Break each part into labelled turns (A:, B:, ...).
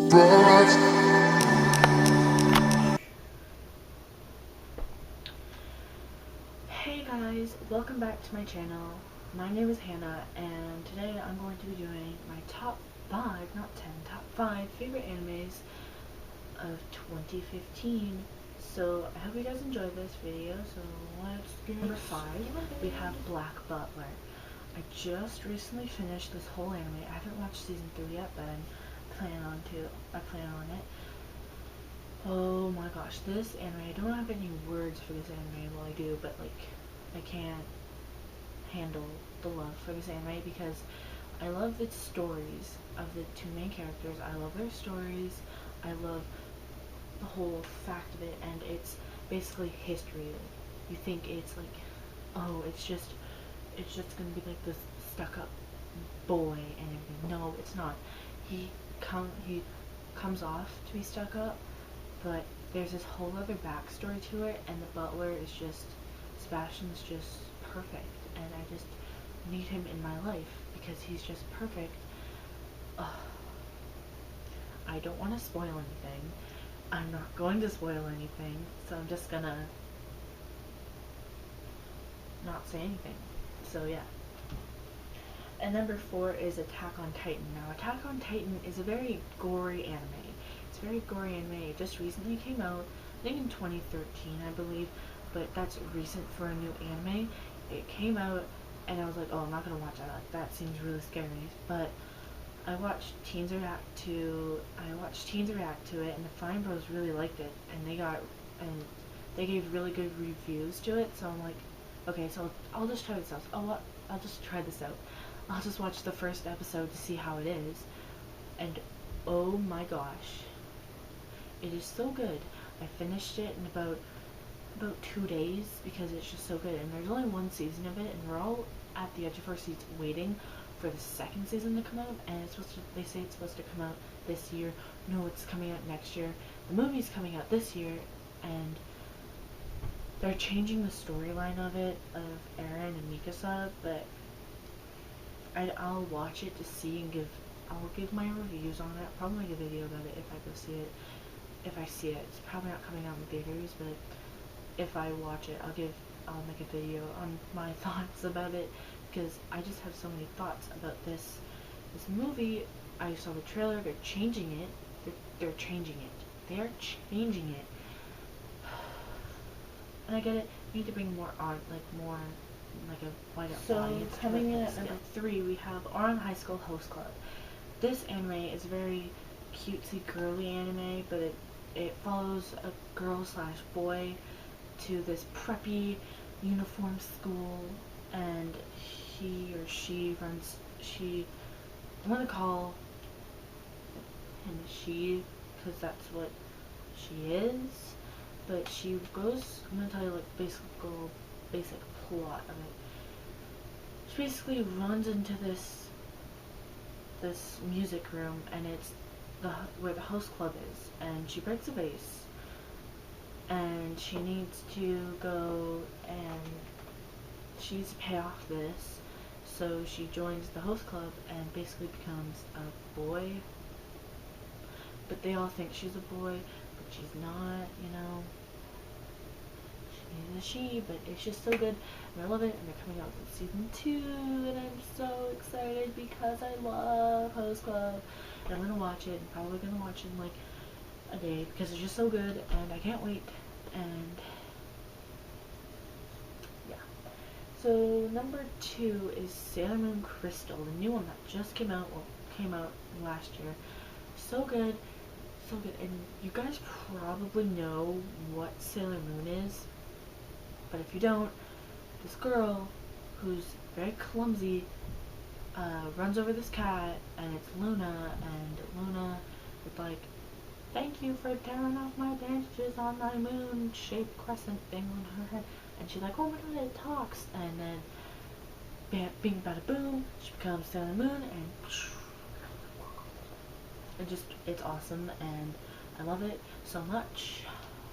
A: Hey guys, welcome back to my channel. My name is Hannah, and today I'm going to be doing my top 5, not 10, top 5 favorite animes of 2015. So I hope you guys enjoyed this video, so let's get number 5. We have Black Butler. I just recently finished this whole anime. I haven't watched season 3 yet, but I plan on it. Oh my gosh, this anime, I don't have any words for this anime. Well, I do, but like, I can't handle the love for this anime because I love the stories of the two main characters. I love their stories. I love the whole fact of it, and it's basically history. You think it's like, oh, it's just gonna be like this stuck-up boy and everything. No, it's not. He comes off to be stuck up, but there's this whole other backstory to it, and the butler is just, Sebastian's just perfect, and I just need him in my life because he's just perfect. Ugh. I don't want to spoil anything. I'm not going to spoil anything, so I'm just gonna not say anything. So yeah. And number 4 is Attack on Titan. Now, Attack on Titan is a very gory anime. It's a very gory anime. It just recently came out, I think in 2013, I believe, but that's recent for a new anime. It came out, and I was like, oh, I'm not gonna watch that. That seems really scary. But I watched teens react to it, and the Fine Bros really liked it, and they gave really good reviews to it. So I'm like, okay, so I'll just try this out. I'll just try this out. I'll just watch the first episode to see how it is, and oh my gosh, it is so good. I finished it in about 2 days because it's just so good, and there's only one season of it, and we're all at the edge of our seats waiting for the second season to come out, and they say it's supposed to come out this year. No, it's coming out next year. The movie's coming out this year, and they're changing the storyline of it, of Eren and Mikasa, but I'll watch it to see and I'll give my reviews on it. I'll probably make a video about it if I go see it. If I see it, it's probably not coming out in theaters, but if I watch it, I'll make a video on my thoughts about it, because I just have so many thoughts about this movie. I saw the trailer. They're changing it. They're changing it. They are changing it. And I get it. You need to bring more art, more like a wider audience. So coming in at number 3, we have Ouran High School Host Club. This anime is a very cutesy, girly anime, but it follows a girl/boy to this preppy uniform school, and he or she I'm gonna call him she because that's what she is, but I'm gonna tell you like basic plot of it. She basically runs into this music room, and it's where the host club is, and she breaks a vase, and she needs to go and she needs to pay off this, so she joins the host club and basically becomes a boy, but they all think she's a boy, but she's not, she's a she, but it's just so good, and I love it, and they're coming out with season 2, and I'm so excited because I love host club, and I'm gonna watch it, and probably gonna watch it in like a day because it's just so good, and I can't wait. And yeah, so number 2 is Sailor Moon Crystal, the new one that just came out last year. So good, and you guys probably know what Sailor Moon is, but if you don't, this girl who's very clumsy runs over this cat, and it's Luna, and Luna is like, thank you for tearing off my bandages on my moon-shaped crescent thing on her head. And she's like, oh my god, it talks. And then, bing bada boom, she becomes Sailor Moon, and it's awesome, and I love it so much.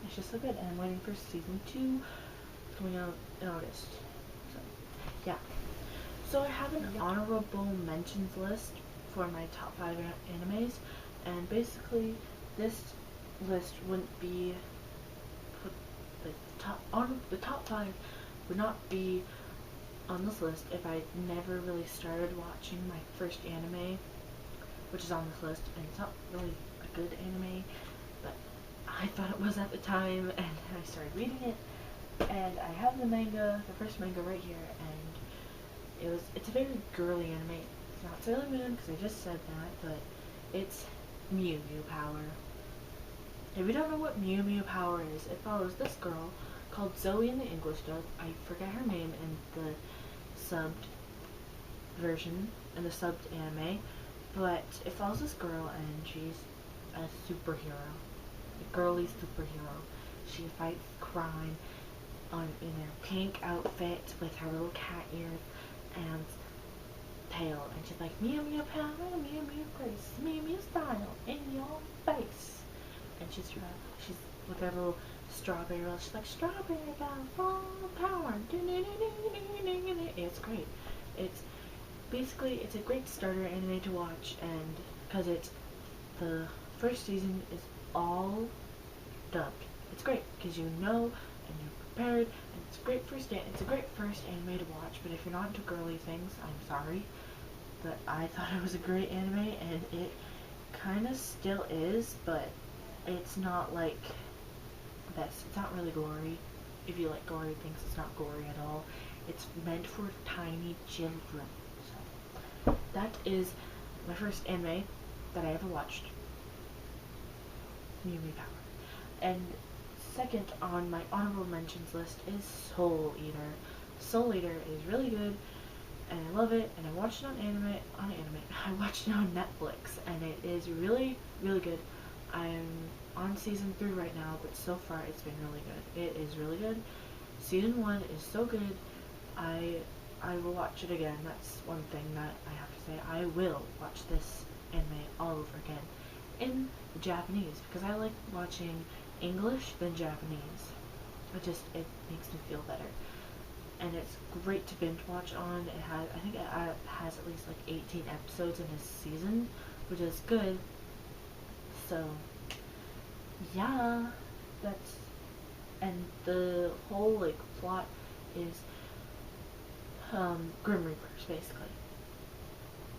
A: It's just so good, and I'm waiting for season 2. It's coming out in August. So, yeah. So I have an honorable mentions list for my top 5 animes, and basically, this list wouldn't be put, like, the top 5 would not be on this list if I never really started watching my first anime, which is on this list, and it's not really a good anime, but I thought it was at the time, and I started reading it, and I have the manga, the first manga right here, and it's a very girly anime. It's not Sailor Moon, because I just said that, but it's Mew Mew Power. If you don't know what Mew Mew Power is, it follows this girl called Zoe in the English dub. I forget her name in the subbed version, in the subbed anime, but it follows this girl, and she's a superhero, a girly superhero. She fights crime in a pink outfit with her little cat ears and tail, and she's like, Mew Mew Power, Mew Mew Grace, Mew Mew Style, in your face. And she's with her little strawberry roll. She's like, strawberry got full power. It's great. It's basically, it's a great starter anime to watch, and because the first season is all dubbed. It's great because you know and you're prepared, and it's a great first anime to watch. But if you're not into girly things, I'm sorry, but I thought it was a great anime, and it kind of still is, but it's not like this. It's not really gory. If you like gory things, it's not gory at all. It's meant for tiny children. So that is my first anime that I ever watched, Mew Mew Power. And second on my honorable mentions list is Soul Eater. Soul Eater is really good, and I love it, and I watched it I watched it on Netflix, and it is really, really good. I'm on season 3 right now, but so far it's been really good. It is really good. Season 1 is so good. I will watch it again. That's one thing that I have to say. I will watch this anime all over again in Japanese, because I like watching English than Japanese. It makes me feel better. And it's great to binge watch on. I think it has at least like 18 episodes in a season, which is good. So yeah, and the whole like plot is Grim Reapers, basically.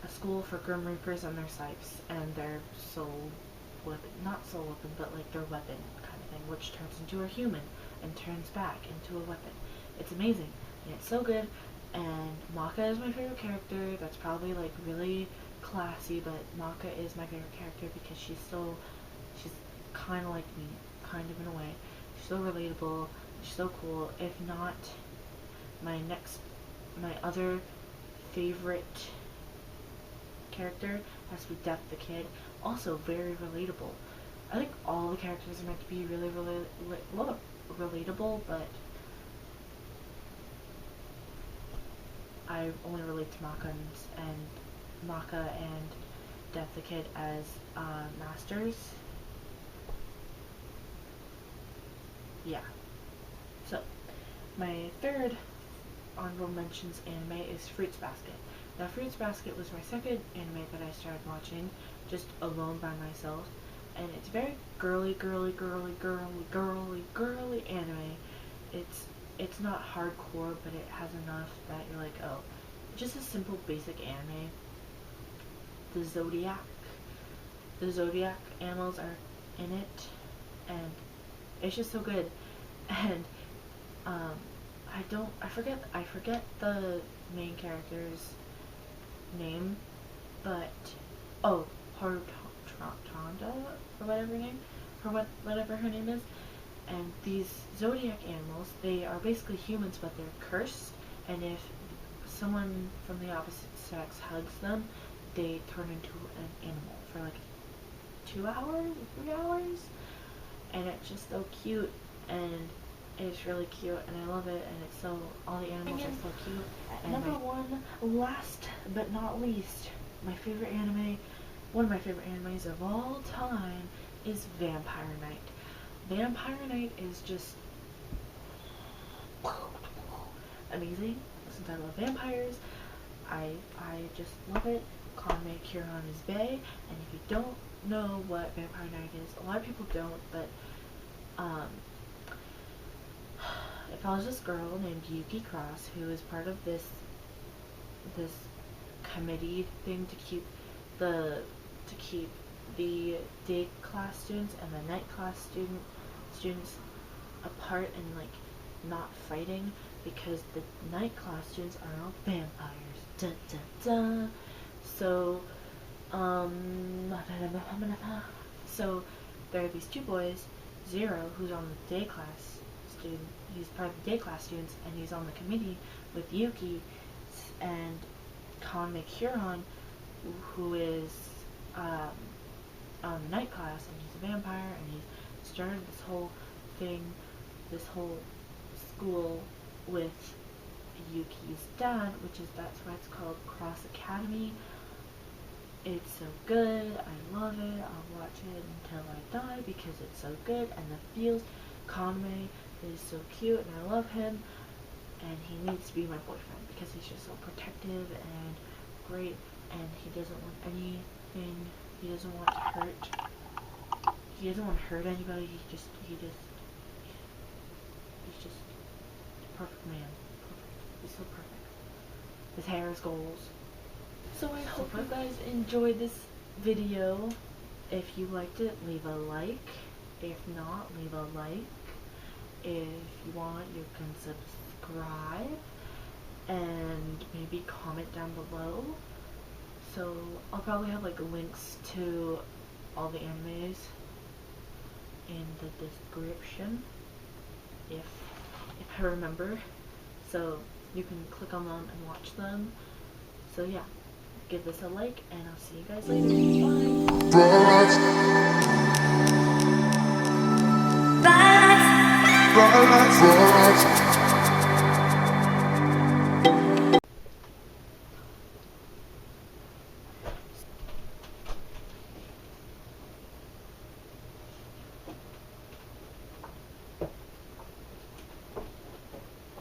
A: A school for Grim Reapers and their scythes and their soul weapon, not soul weapon, but like their weapon kind of thing, which turns into a human and turns back into a weapon. It's amazing, and it's so good, and Maka is my favorite character. That's probably like really classy, but Maka is my favorite character because she's kind of like me, kind of in a way. She's so relatable, she's so cool. If not, my other favorite character has to be Death the Kid. Also very relatable. I think all the characters are meant to be really relatable, but I only relate to Maka and Death the Kid as masters. Yeah. So, my third honorable mentions anime is Fruits Basket. Now, Fruits Basket was my second anime that I started watching, just alone by myself, and it's very girly anime. It's not hardcore, but it has enough that you're like, oh, just a simple basic anime. The Zodiac animals are in it, and it's just so good. And I forget the main character's name, but Tonda, or whatever her name is. And these zodiac animals, they are basically humans, but they're cursed, and if someone from the opposite sex hugs them, they turn into an animal for like 2 hours, 3 hours, and it's just so cute, and it's really cute, and I love it, and it's so, all the animals are so cute. And number one, last but not least, one of my favorite animes of all time is Vampire Knight. Vampire Knight is just amazing. Since I love vampires, I just love it. Kanme Kiran is bae, and if you don't know what Vampire Knight is. A lot of people don't, but it follows this girl named Yuki Cross who is part of this committee thing to keep the day class students and the night class students apart and like not fighting, because the night class students are all vampires. Da da da. So so there are these two boys, Zero, who's on the day class student, he's part of the day class students, and he's on the committee with Yuki, and Conway Huron, who is on the night class, and he's a vampire, and he's started this whole thing, this whole school with Yuki's dad, that's why it's called Cross Academy. It's so good, I love it, I'll watch it until I die because it's so good, and the feels, Conway is so cute, and I love him, and he needs to be my boyfriend because he's just so protective and great, and he doesn't want anything, he doesn't want to hurt anybody, he's just a perfect man, he's so perfect, his hair is gold. So I hope you guys enjoyed this video. If you liked it, leave a like. If not, leave a like. If you want, you can subscribe and maybe comment down below. So I'll probably have like links to all the animes in the description if I remember. So you can click on them and watch them. So yeah, give this a like, and I'll see you guys later. Bye!